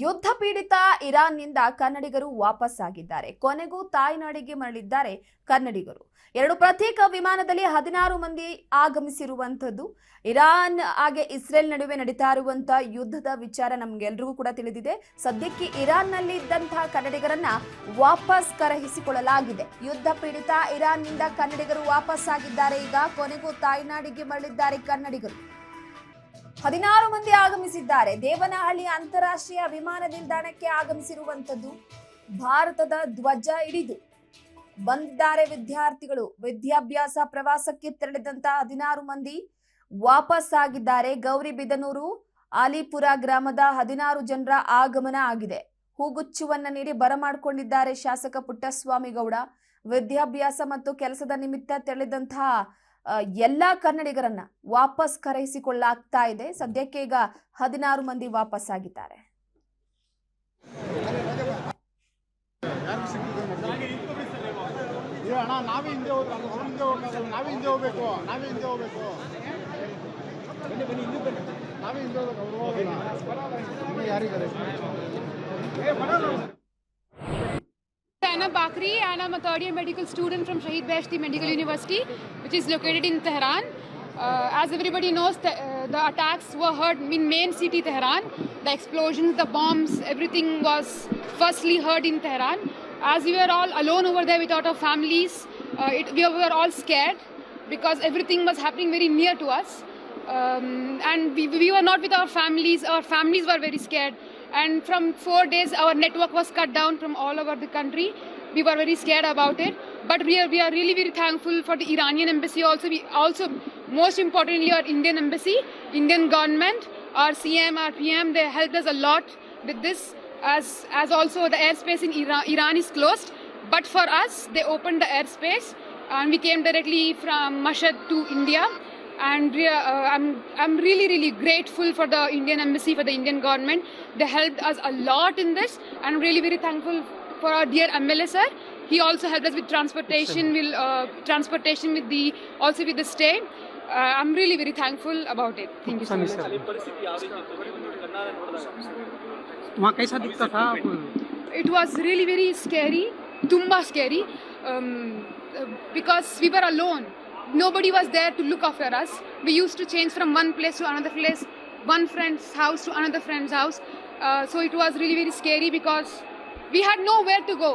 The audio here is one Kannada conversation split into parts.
ಯುದ್ಧ ಪೀಡಿತ ಇರಾನ್ನಿಂದ ಕನ್ನಡಿಗರು ವಾಪಸ್ ಆಗಿದ್ದಾರೆ. ಕೊನೆಗೂ ತಾಯ್ನಾಡಿಗೆ ಮರಳಿದ್ದಾರೆ ಕನ್ನಡಿಗರು. ಎರಡು ಪ್ರತ್ಯೇಕ ವಿಮಾನದಲ್ಲಿ 16 ಮಂದಿ ಆಗಮಿಸಿರುವಂತದ್ದು. ಇರಾನ್ ಹಾಗೆ ಇಸ್ರೇಲ್ ನಡುವೆ ನಡೀತಾ ಇರುವಂತಹ ಯುದ್ಧದ ವಿಚಾರ ನಮಗೆಲ್ಲರಿಗೂ ಕೂಡ ತಿಳಿದಿದೆ. ಸದ್ಯಕ್ಕೆ ಇರಾನ್ನಲ್ಲಿ ಇದ್ದಂತಹ ಕನ್ನಡಿಗರನ್ನ ವಾಪಸ್ ಕರೆಯಿಸಿಕೊಳ್ಳಲಾಗಿದೆ. ಯುದ್ಧ ಪೀಡಿತ ಇರಾನ್ನಿಂದ ಕನ್ನಡಿಗರು ವಾಪಸ್ ಆಗಿದ್ದಾರೆ. ಈಗ ಕೊನೆಗೂ ತಾಯ್ನಾಡಿಗೆ ಮರಳಿದ್ದಾರೆ ಕನ್ನಡಿಗರು. 16 ಮಂದಿ ಆಗಮಿಸಿದ್ದಾರೆ. ದೇವನಹಳ್ಳಿ ಅಂತಾರಾಷ್ಟ್ರೀಯ ವಿಮಾನ ನಿಲ್ದಾಣಕ್ಕೆ ಆಗಮಿಸಿರುವಂತದ್ದು. ಭಾರತದ ಧ್ವಜ ಹಿಡಿದು ಬಂದಿದ್ದಾರೆ ವಿದ್ಯಾರ್ಥಿಗಳು. ವಿದ್ಯಾಭ್ಯಾಸ ಪ್ರವಾಸಕ್ಕೆ ತೆರಳಿದಂತ 16 ಮಂದಿ ವಾಪಸ್ ಆಗಿದ್ದಾರೆ. ಗೌರಿಬಿದನೂರು ಆಲಿಪುರ ಗ್ರಾಮದ 16 ಜನರ ಆಗಮನ ಆಗಿದೆ. ಹೂಗುಚ್ಚುವನ್ನ ನೀಡಿ ಬರಮಾಡಿಕೊಂಡಿದ್ದಾರೆ ಶಾಸಕ ಪುಟ್ಟಸ್ವಾಮಿ ಗೌಡ. ವಿದ್ಯಾಭ್ಯಾಸ ಮತ್ತು ಕೆಲಸದ ನಿಮಿತ್ತ ತೆರಳಿದಂತಹ ಎಲ್ಲಾ ಕನ್ನಡಿಗರನ್ನ ವಾಪಸ್ ಕರೆಯಿಸಿಕೊಳ್ಳಲಾಗ್ತಾ ಇದೆ. ಸದ್ಯಕ್ಕೆ ಈಗ 16 ಮಂದಿ ವಾಪಸ್ ಆಗಿದ್ದಾರೆ. Anna Bakri, and I'm a third-year medical student from Shahid Beheshti Medical University, which is located in Tehran. As everybody knows, the attacks were heard in main city Tehran. The explosions, the bombs, everything was firstly heard in Tehran. As we were all alone over there without our families, we were all scared because everything was happening very near to us. And we were not with our families. Our families were very scared. And from 4 days, our network was cut down from all over the country. We were very scared about it. But we are really very thankful for the Iranian embassy. Also, most importantly, our Indian embassy, Indian government, our CM, our PM, they helped us a lot with this. As also the airspace in Iran is closed. But for us, they opened the airspace, and we came directly from Mashhad to India. And I'm really grateful for the Indian embassy, for the Indian government. They helped us a lot in this, and I'm really very thankful for our dear MLA sir. He also helped us with transportation, transportation with the state. I'm really very thankful about it. Thank you so much. It was really very scary, tumba scary, because we were alone. Nobody was there to look after us. We used to change from one place to another place, one friend's house to another friend's house. So it was really very scary because we had nowhere to go.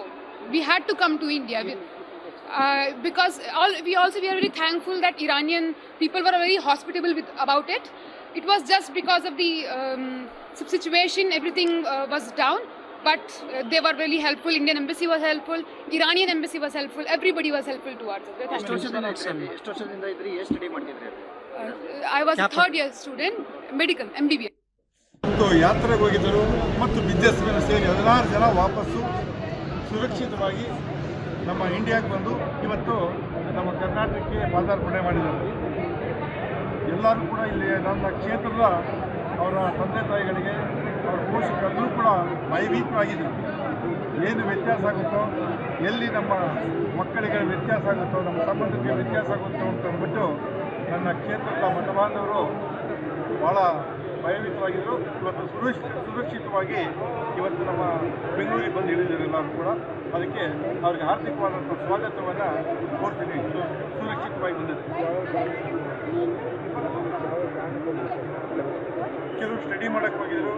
We had to come to India. Because we are very thankful that Iranian people were very hospitable about it. It was just because of the situation, everything was down. But they were really helpful. Indian embassy was helpful. Iranian embassy was helpful. Everybody was helpful towards us. I was a third-year student, medical, MBBS. ಯಾತ್ರೆಗೆ ಹೋಗಿದ್ದರು ಮತ್ತು ವಿದ್ಯಾರ್ಥಿಗಳು ಸೇರಿ 16 ಜನ ವಾಪಸ್ಸು ಸುರಕ್ಷಿತವಾಗಿ ನಮ್ಮ ಇಂಡಿಯಾಕ್ಕೆ ಬಂದು ಇವತ್ತು ನಮ್ಮ ಕರ್ನಾಟಕಕ್ಕೆ ಪಾದಾರ್ಪಣೆ ಮಾಡಿದ್ದಾರೆ. ಎಲ್ಲರೂ ಕೂಡ ಇಲ್ಲಿ ನನ್ನ ಕ್ಷೇತ್ರದ ಅವರ ತಂದೆ ತಾಯಿಗಳಿಗೆ ಅವರ ಪೋಷಕರು ಕೂಡ ಭಯಭೀತರಾಗಿದ್ದರು. ಏನು ವ್ಯತ್ಯಾಸ ಆಗುತ್ತೋ, ಎಲ್ಲಿ ನಮ್ಮ ಮಕ್ಕಳಿಗೆ ವ್ಯತ್ಯಾಸ ಆಗುತ್ತೋ, ನಮ್ಮ ಸಂಬಂಧಕ್ಕೆ ವ್ಯತ್ಯಾಸ ಆಗುತ್ತೋ ಅಂತ ಅಂದ್ಬಿಟ್ಟು ನನ್ನ ಕ್ಷೇತ್ರದ ಮತಬಾಂಧವರು ಭಾಳ ಭಯಭೀತರಾಗಿದ್ದರು. ಇವತ್ತು ಸುರಕ್ಷಿತವಾಗಿ ಇವತ್ತು ನಮ್ಮ ಬೆಂಗಳೂರಿಗೆ ಬಂದು ಇಳಿದಿದ್ದಾರೆ ಎಲ್ಲರೂ ಕೂಡ. ಅದಕ್ಕೆ ಅವ್ರಿಗೆ ಹಾರ್ದಿಕವಾದಂಥ ಸ್ವಾಗತವನ್ನು ಕೋರ್ತೀನಿ. ಸುರಕ್ಷಿತವಾಗಿ ಬಂದಿದೆ. ಕೆಲವರು ಸ್ಟಡಿ ಮಾಡೋಕ್ಕೆ ಹೋಗಿದ್ರು,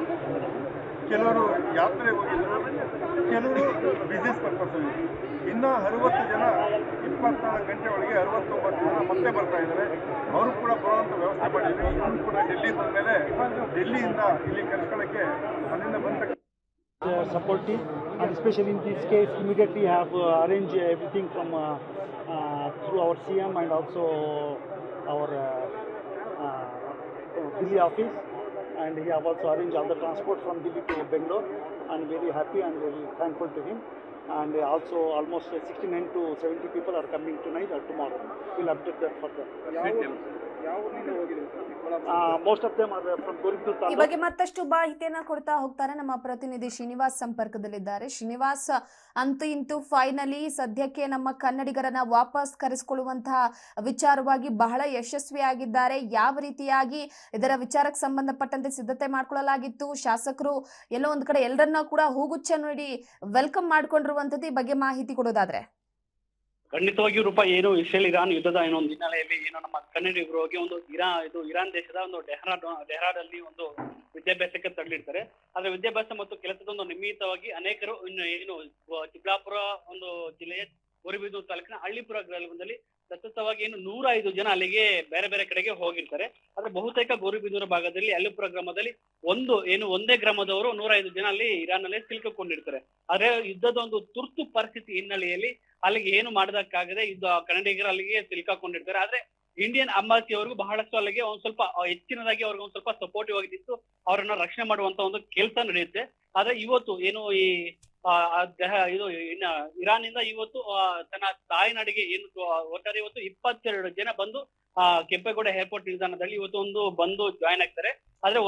ಕೆಲವರು ಯಾತ್ರೆಗೆ ಹೋಗಿದ್ರು, ಕೆಲವರು ಬಿಸ್ನೆಸ್ ಪರ್ಪಸ್ ಹೋಗಿದ್ರು. ಇನ್ನೂ 60 ಜನ 24 ಗಂಟೆ ಒಳಗೆ 69 ಜನ ಮತ್ತೆ ಬರ್ತಾ ಇದ್ದಾರೆ. ಅವರು ಕೂಡ ಬರುವಂಥ ವ್ಯವಸ್ಥೆ ಮಾಡಿದ್ವಿ. ಇನ್ನು ಕೂಡ ಡೆಲ್ಲಿ ಬಂದ ಮೇಲೆ ಡೆಲ್ಲಿಯಿಂದ ಇಲ್ಲಿ ಕರ್ಕೊಳ್ಳೋಕ್ಕೆ ಅಲ್ಲಿಂದ ಬಂದ supportive, and especially in this case immediately have arranged everything from through our CM and also our Delhi office, and he have also arranged all the transport from Delhi to Bangalore, and very happy and very thankful to him. And also almost 69 to 70 people are coming tonight or tomorrow. We'll update that further. Most of them are from going to ಈ Taluk. ಬಗ್ಗೆ ಮತ್ತಷ್ಟು ಮಾಹಿತಿಯನ್ನ ಕೊಡ್ತಾ ಹೋಗ್ತಾರೆ ನಮ್ಮ ಪ್ರತಿನಿಧಿ ಶ್ರೀನಿವಾಸ್ ಸಂಪರ್ಕದಲ್ಲಿದ್ದಾರೆ. ಶ್ರೀನಿವಾಸ್, ಅಂತೂ ಇಂತೂ ಫೈನಲಿ ಸದ್ಯಕ್ಕೆ ನಮ್ಮ ಕನ್ನಡಿಗರನ್ನ ವಾಪಸ್ ಕರೆಸಿಕೊಳ್ಳುವಂತಹ ವಿಚಾರವಾಗಿ ಬಹಳ ಯಶಸ್ವಿಯಾಗಿದ್ದಾರೆ. ಯಾವ ರೀತಿಯಾಗಿ ಇದರ ವಿಚಾರಕ್ಕೆ ಸಂಬಂಧಪಟ್ಟಂತೆ ಸಿದ್ಧತೆ ಮಾಡ್ಕೊಳ್ಳಲಾಗಿತ್ತು, ಶಾಸಕರು ಎಲ್ಲೋ ಒಂದ್ ಕಡೆ ಎಲ್ಲರನ್ನ ಕೂಡ ಹೂಗುಚ್ಛ ನೀಡಿ ವೆಲ್ಕಮ್ ಮಾಡ್ಕೊಂಡಿರುವಂತದ್ದು, ಈ ಬಗ್ಗೆ ಮಾಹಿತಿ ಕೊಡೋದಾದ್ರೆ? ಖಂಡಿತವಾಗಿಯೂ ರೂಪ ಏನು ಇಸ್ರೇಲ್ ಇರಾನ್ ಯುದ್ಧದ ಏನೋ ಒಂದು ಹಿನ್ನೆಲೆಯಲ್ಲಿ ಏನು ನಮ್ಮ ಕನ್ನಡಿಗರು ಹೋಗಿ ಒಂದು ಇರಾನ್ ದೇಶದ ಒಂದು ಡೆಹ್ರಾಡಲ್ಲಿ ಒಂದು ವಿದ್ಯಾಭ್ಯಾಸಕ್ಕೆ ತಳ್ಳಿಡ್ತಾರೆ. ಆದ್ರೆ ವಿದ್ಯಾಭ್ಯಾಸ ಮತ್ತು ಕೆಲಸದ ಒಂದು ನಿಮಿತ್ತವಾಗಿ ಅನೇಕರು ಏನು ಚಿಕ್ಕಬಳ್ಳಾಪುರ ಒಂದು ಜಿಲ್ಲೆಯ ಗೋರಿಬಿದೂರು ತಾಲೂಕಿನ ಹಳ್ಳಿಪುರ ಗ್ರಾಮದಲ್ಲಿ ಸತತವಾಗಿ ಏನು 105 ಜನ ಅಲ್ಲಿಗೆ ಬೇರೆ ಬೇರೆ ಕಡೆಗೆ ಹೋಗಿರ್ತಾರೆ. ಆದ್ರೆ ಬಹುತೇಕ ಗೋರಿಬಿದೂರು ಭಾಗದಲ್ಲಿ ಹಳ್ಳಿಪುರ ಗ್ರಾಮದಲ್ಲಿ ಒಂದೇ ಗ್ರಾಮದವರು 105 ಜನ ಅಲ್ಲಿ ಇರಾನ್ ನಲ್ಲಿ ಸಿಲುಕಿಕೊಂಡಿರ್ತಾರೆ. ಆದ್ರೆ ಯುದ್ಧದ ಒಂದು ತುರ್ತು ಪರಿಸ್ಥಿತಿ ಹಿನ್ನೆಲೆಯಲ್ಲಿ ಅಲ್ಲಿಗೆ ಏನು ಮಾಡೋದಕ್ಕಾಗದೆ ಕನ್ನಡಿಗರು ಅಲ್ಲಿಗೆ ಸಿಲುಕಾಕೊಂಡಿರ್ತಾರೆ. ಆದ್ರೆ ಇಂಡಿಯನ್ ಅಂಬಾಸಿ ಅವ್ರಿಗೂ ಬಹಳಷ್ಟು ಅಲ್ಲಿಗೆ ಒಂದ್ ಸ್ವಲ್ಪ ಹೆಚ್ಚಿನದಾಗಿ ಅವ್ರಿಗೆ ಒಂದ್ ಸ್ವಲ್ಪ ಸಪೋರ್ಟಿವ್ ಆಗಿದ್ದು ಅವರನ್ನ ರಕ್ಷಣೆ ಮಾಡುವಂತ ಒಂದು ಕೆಲಸ ನಡೆಯುತ್ತೆ. ಆದ್ರೆ ಇವತ್ತು ಏನು ಈ ಇರಾನ್ ಇಂದ ಇವತ್ತು ತನ್ನ ತಾಯ್ನಾಡಿಗೆ ಏನು ಒಟ್ಟಾರೆ ಇವತ್ತು 22 ಜನ ಬಂದು ಕೆಂಪೇಗೌಡ ಏರ್ಪೋರ್ಟ್ ನಿಲ್ದಾಣದಲ್ಲಿ ಇವತ್ತು ಬಂದು ಜಾಯ್ನ್ ಆಗ್ತಾರೆ. ಆದ್ರೆ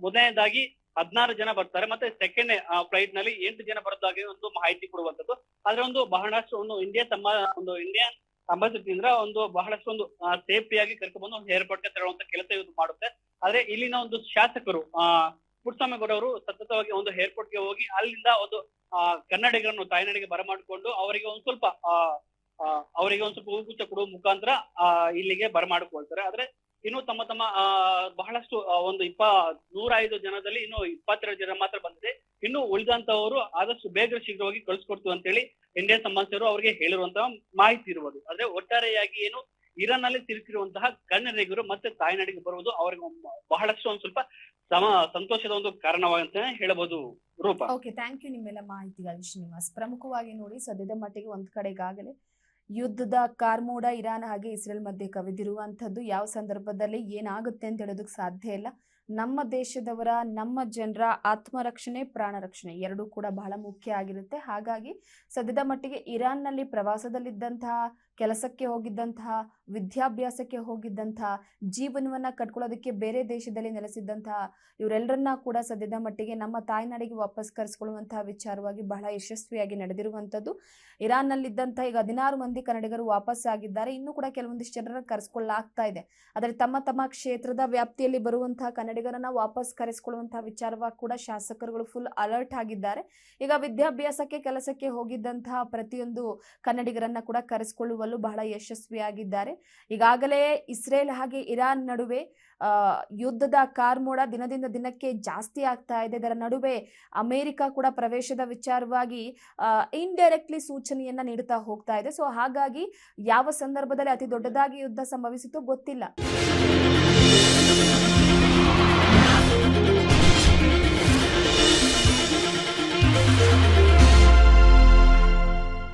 ಮೊದಲನೇದಾಗಿ 16 ಜನ ಬರ್ತಾರೆ, ಮತ್ತೆ ಸೆಕೆಂಡ್ ಫ್ಲೈಟ್ ನಲ್ಲಿ 8 ಜನ ಬರೋದಾಗಿ ಒಂದು ಮಾಹಿತಿ ಕೊಡುವಂತದ್ದು. ಆದ್ರೆ ಬಹಳಷ್ಟು ಇಂಡಿಯನ್ ಅಂಬಾಸಿಡರ್ ಬಹಳಷ್ಟು ಸೇಫ್ಟಿಯಾಗಿ ಕರ್ಕೊಂಡ್ಬಂದು ಒಂದು ಏರ್ಪೋರ್ಟ್ಗೆ ತರುವಂತ ಕೆಲಸ ಇವತ್ತು ಮಾಡುತ್ತೆ. ಆದ್ರೆ ಇಲ್ಲಿನ ಒಂದು ಶಾಸಕರು ಪುಟ್ಟಸ್ವಾಮಿಗೌಡ ಅವರು ಸತತವಾಗಿ ಒಂದು ಏರ್ಪೋರ್ಟ್ಗೆ ಹೋಗಿ ಅಲ್ಲಿಂದ ಒಂದು ಕನ್ನಡಿಗರನ್ನು ತಾಯ್ನಾಡಿಗೆ ಬರಮಾಡಿಕೊಂಡು ಅವರಿಗೆ ಒಂದ್ ಸ್ವಲ್ಪ ಹೂಗುಚ್ಛ ಕೊಡುವ ಮುಖಾಂತರ ಇಲ್ಲಿಗೆ ಬರಮಾಡಿಕೊಳ್ತಾರೆ. ಆದ್ರೆ ಇನ್ನು ತಮ್ಮ ಬಹಳಷ್ಟು 105 ಜನದಲ್ಲಿ ಇನ್ನು 22 ಜನ ಮಾತ್ರ ಬಂದಿದೆ. ಇನ್ನು ಉಳಿದಂತವರು ಆದಷ್ಟು ಬೇಗ ಶೀಘ್ರವಾಗಿ ಕಳಿಸ್ಕೊಡ್ತೀವಿ ಅಂತ ಹೇಳಿ ಇಂಡಿಯನ್ ಸಂಬಂಧಿಸಿದರು ಅವರಿಗೆ ಹೇಳಿರುವಂತಹ ಮಾಹಿತಿ ಇರುವುದು. ಆದ್ರೆ ಒಟ್ಟಾರೆಯಾಗಿ ಏನು ಇರಾನ್ ನಲ್ಲಿ ಸಿಲುಕಿರುವಂತಹ ಕನ್ನಡಿಗರು ಮತ್ತೆ ತಾಯ್ನಾಡಿಗೆ ಬರುವುದು ಅವರಿಗೆ ಬಹಳಷ್ಟು ಒಂದ್ ಸ್ವಲ್ಪ ಸಂತೋಷದ ಒಂದು ಕಾರಣವಾಗಂತಾನೆ ಹೇಳಬಹುದು ರೂಪ. ಓಕೆ, ಥ್ಯಾಂಕ್ ಯು ನಿಮ್ಮೆಲ್ಲ ಮಾಹಿತಿಗಾಗಿ ಶ್ರೀನಿವಾಸ್. ಪ್ರಮುಖವಾಗಿ ನೋಡಿ, ಸದ್ಯದ ಮಟ್ಟಿಗೆ ಒಂದ್ ಕಡೆ ಈಗಾಗಲೇ ಯುದ್ಧದ ಕಾರ್ಮೋಡ ಇರಾನ್ ಹಾಗೆ ಇಸ್ರೇಲ್ ಮಧ್ಯೆ ಕವಿದಿರುವಂತದ್ದು. ಯಾವ ಸಂದರ್ಭದಲ್ಲಿ ಏನಾಗುತ್ತೆ ಅಂತ ಹೇಳೋದಕ್ಕೆ ಸಾಧ್ಯ ಇಲ್ಲ. ನಮ್ಮ ದೇಶದವರ, ನಮ್ಮ ಜನರ ಆತ್ಮರಕ್ಷಣೆ, ಪ್ರಾಣ ರಕ್ಷಣೆ ಎರಡೂ ಕೂಡ ಬಹಳ ಮುಖ್ಯ ಆಗಿರುತ್ತೆ. ಹಾಗಾಗಿ ಸದ್ಯದ ಮಟ್ಟಿಗೆ ಇರಾನ್ ನಲ್ಲಿ ಪ್ರವಾಸದಲ್ಲಿದ್ದಂತಹ, ಕೆಲಸಕ್ಕೆ ಹೋಗಿದ್ದಂತಹ, ವಿದ್ಯಾಭ್ಯಾಸಕ್ಕೆ ಹೋಗಿದ್ದಂತಹ, ಜೀವನವನ್ನ ಕಟ್ಕೊಳ್ಳೋದಕ್ಕೆ ಬೇರೆ ದೇಶದಲ್ಲಿ ನೆಲೆಸಿದ್ದಂತಹ ಇವರೆಲ್ಲರನ್ನ ಕೂಡ ಸದ್ಯದ ಮಟ್ಟಿಗೆ ನಮ್ಮ ತಾಯ್ನಾಡಿಗೆ ವಾಪಸ್ ಕರೆಸ್ಕೊಳ್ಳುವಂತಹ ವಿಚಾರವಾಗಿ ಬಹಳ ಯಶಸ್ವಿಯಾಗಿ ನಡೆದಿರುವಂತದ್ದು. ಇರಾನ್ ನಲ್ಲಿದ್ದಂತಹ ಈಗ 16 ಮಂದಿ ಕನ್ನಡಿಗರು ವಾಪಸ್ ಆಗಿದ್ದಾರೆ. ಇನ್ನೂ ಕೂಡ ಕೆಲವೊಂದಿಷ್ಟು ಜನರನ್ನ ಕರೆಸ್ಕೊಳ್ಳಲಾಗ್ತಾ ಇದೆ. ಆದರೆ ತಮ್ಮ ಕ್ಷೇತ್ರದ ವ್ಯಾಪ್ತಿಯಲ್ಲಿ ಬರುವಂತಹ ಕನ್ನಡಿಗರನ್ನ ವಾಪಸ್ ಕರೆಸ್ಕೊಳ್ಳುವಂತಹ ವಿಚಾರವಾಗಿ ಕೂಡ ಶಾಸಕರುಗಳು ಫುಲ್ ಅಲರ್ಟ್ ಆಗಿದ್ದಾರೆ. ಈಗ ವಿದ್ಯಾಭ್ಯಾಸಕ್ಕೆ, ಕೆಲಸಕ್ಕೆ ಹೋಗಿದ್ದಂತಹ ಪ್ರತಿಯೊಂದು ಕನ್ನಡಿಗರನ್ನ ಕೂಡ ಕರೆಸ್ಕೊಳ್ಳುವಲ್ಲೂ ಬಹಳ ಯಶಸ್ವಿಯಾಗಿದ್ದಾರೆ. ಈಗಾಗಲೇ ಇಸ್ರೇಲ್ ಹಾಗೆ ಇರಾನ್ ನಡುವೆ ಯುದ್ಧದ ಕಾರ್ಮೋಡ ದಿನದಿಂದ ದಿನಕ್ಕೆ ಜಾಸ್ತಿ ಆಗ್ತಾ ಇದೆ. ಇದರ ನಡುವೆ ಅಮೆರಿಕ ಕೂಡ ಪ್ರವೇಶದ ವಿಚಾರವಾಗಿ ಇಂಡೈರೆಕ್ಟ್ಲಿ ಸೂಚನೆಯನ್ನ ನೀಡುತ್ತಾ ಹೋಗ್ತಾ ಇದೆ. ಸೊ ಹಾಗಾಗಿ ಯಾವ ಸಂದರ್ಭದಲ್ಲಿ ಅತಿ ದೊಡ್ಡದಾಗಿ ಯುದ್ಧ ಸಂಭವಿಸಿತು ಗೊತ್ತಿಲ್ಲ.